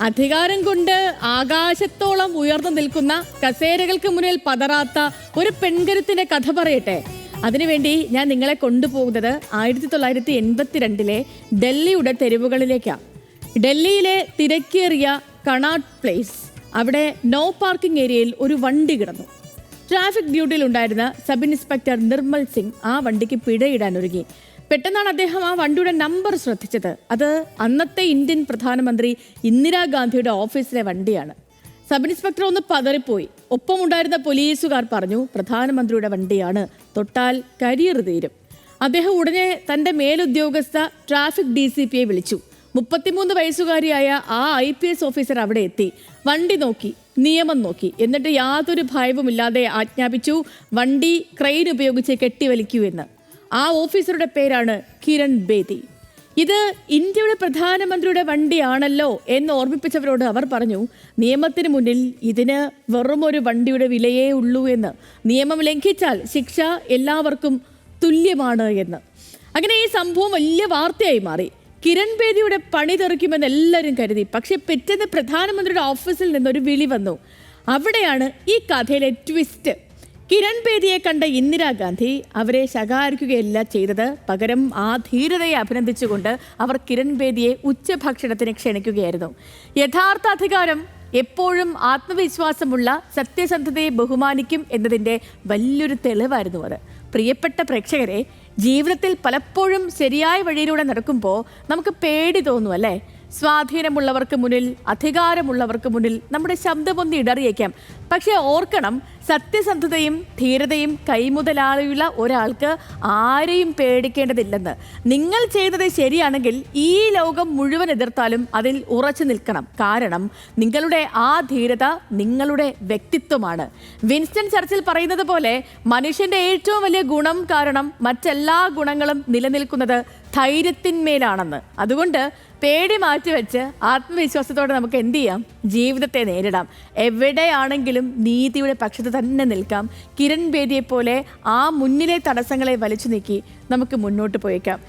അധികാരം കൊണ്ട് ആകാശത്തോളം ഉയർന്നു നിൽക്കുന്ന കസേരകൾക്ക് മുന്നിൽ പതറാത്ത ഒരു പെൺകരുത്തിന്റെ കഥ പറയട്ടെ. അതിനുവേണ്ടി ഞാൻ നിങ്ങളെ കൊണ്ടുപോകുന്നത് 1982 ഡൽഹിയുടെ തെരുവുകളിലേക്കാണ്. ഡൽഹിയിലെ തിരക്കേറിയ കണാട്ട് പ്ലേസ്, അവിടെ നോ പാർക്കിംഗ് ഏരിയയിൽ ഒരു വണ്ടി കിടന്നു. ട്രാഫിക് ഡ്യൂട്ടിയിൽ ഉണ്ടായിരുന്ന സബ് ഇൻസ്പെക്ടർ നിർമ്മൽ സിംഗ് ആ വണ്ടിക്ക് പിഴയിടാൻ ഒരുങ്ങി. പെട്ടെന്നാണ് അദ്ദേഹം ആ വണ്ടിയുടെ നമ്പർ ശ്രദ്ധിച്ചത്. അത് അന്നത്തെ ഇന്ത്യൻ പ്രധാനമന്ത്രി ഇന്ദിരാഗാന്ധിയുടെ ഓഫീസിലെ വണ്ടിയാണ്. സബ് ഇൻസ്പെക്ടർ ഒന്ന് പതറിപ്പോയി. ഒപ്പമുണ്ടായിരുന്ന പോലീസുകാർ പറഞ്ഞു, പ്രധാനമന്ത്രിയുടെ വണ്ടിയാണ്, തൊട്ടാൽ കരിയർ തീരും. അദ്ദേഹം ഉടനെ തൻ്റെ മേലുദ്യോഗസ്ഥ ട്രാഫിക് DCPയെ വിളിച്ചു. 33 വയസ്സുകാരിയായ ആ IPS ഓഫീസർ അവിടെ എത്തി. വണ്ടി നോക്കി, നിയമം നോക്കി, എന്നിട്ട് യാതൊരു ഭയവുമില്ലാതെ ആജ്ഞാപിച്ചു, വണ്ടി ക്രെയിൻ ഉപയോഗിച്ച് കെട്ടിവലിക്കൂ എന്ന്. ആ ഓഫീസറുടെ പേരാണ് കിരൺ ബേദി. ഇത് ഇന്ത്യയുടെ പ്രധാനമന്ത്രിയുടെ വണ്ടിയാണല്ലോ എന്ന് ഓർമ്മിപ്പിച്ചവരോട് അവർ പറഞ്ഞു, നിയമത്തിന് മുന്നിൽ ഇതിന് വെറും ഒരു വണ്ടിയുടെ വിലയേ ഉള്ളൂ എന്ന്. നിയമം ലംഘിച്ചാൽ ശിക്ഷ എല്ലാവർക്കും തുല്യമാണ് എന്ന്. അങ്ങനെ ഈ സംഭവം വലിയ വാർത്തയായി മാറി. കിരൺ ബേദിയുടെ പണി തെറിക്കുമെന്ന് എല്ലാവരും കരുതി. പക്ഷെ പിറ്റേന്ന് പ്രധാനമന്ത്രിയുടെ ഓഫീസിൽ നിന്നൊരു വിളി വന്നു. അവിടെയാണ് ഈ കഥയിലെ ട്വിസ്റ്റ്. കിരൺ ബേദിയെ കണ്ട ഇന്ദിരാഗാന്ധി അവരെ ശകാരിക്കുകയല്ല ചെയ്തത്. പകരം ആ ധീരതയെ അഭിനന്ദിച്ചുകൊണ്ട് അവർ കിരൺ ബേദിയെ ഉച്ചഭക്ഷണത്തിന് ക്ഷണിക്കുകയായിരുന്നു. യഥാർത്ഥ അധികാരം എപ്പോഴും ആത്മവിശ്വാസമുള്ള സത്യസന്ധതയെ ബഹുമാനിക്കും എന്നതിൻ്റെ വലിയൊരു തെളിവായിരുന്നു അത്. പ്രിയപ്പെട്ട പ്രേക്ഷകരെ, ജീവിതത്തിൽ പലപ്പോഴും ശരിയായ വഴിയിലൂടെ നടക്കുമ്പോൾ നമുക്ക് പേടി തോന്നും അല്ലേ? സ്വാധീനമുള്ളവർക്ക് മുന്നിൽ, അധികാരമുള്ളവർക്ക് മുന്നിൽ നമ്മുടെ ശബ്ദമൊന്ന് ഇടറിയേക്കാം. പക്ഷെ ഓർക്കണം, സത്യസന്ധതയും ധീരതയും കൈമുതലായുള്ള ഒരാൾക്ക് ആരെയും പേടിക്കേണ്ടതില്ലെന്ന്. നിങ്ങൾ ചെയ്യുന്നത് ശരിയാണെങ്കിൽ ഈ ലോകം മുഴുവൻ എതിർത്താലും അതിൽ ഉറച്ചു നിൽക്കണം. കാരണം നിങ്ങളുടെ ആ ധീരത നിങ്ങളുടെ വ്യക്തിത്വമാണ്. വിൻസ്റ്റൺ ചർച്ചിൽ പറയുന്നത് പോലെ, മനുഷ്യന്റെ ഏറ്റവും വലിയ ഗുണം കാരണം മറ്റെല്ലാ ഗുണങ്ങളും നിലനിൽക്കുന്നത് ധൈര്യത്തിന്മേലാണെന്ന്. അതുകൊണ്ട് പേടി മാറ്റിവെച്ച് ആത്മവിശ്വാസത്തോടെ നമുക്ക് എന്ത് ചെയ്യാം? ജീവിതത്തെ നേരിടാം. എവിടെയാണെങ്കിലും നീതിയുടെ പക്ഷത്ത് തന്നെ നിൽക്കാം. കിരൺ ബേദിയെ പോലെ ആ മുന്നിലെ തടസ്സങ്ങളെ വലിച്ചു നീക്കി നമുക്ക് മുന്നോട്ട് പോയേക്കാം.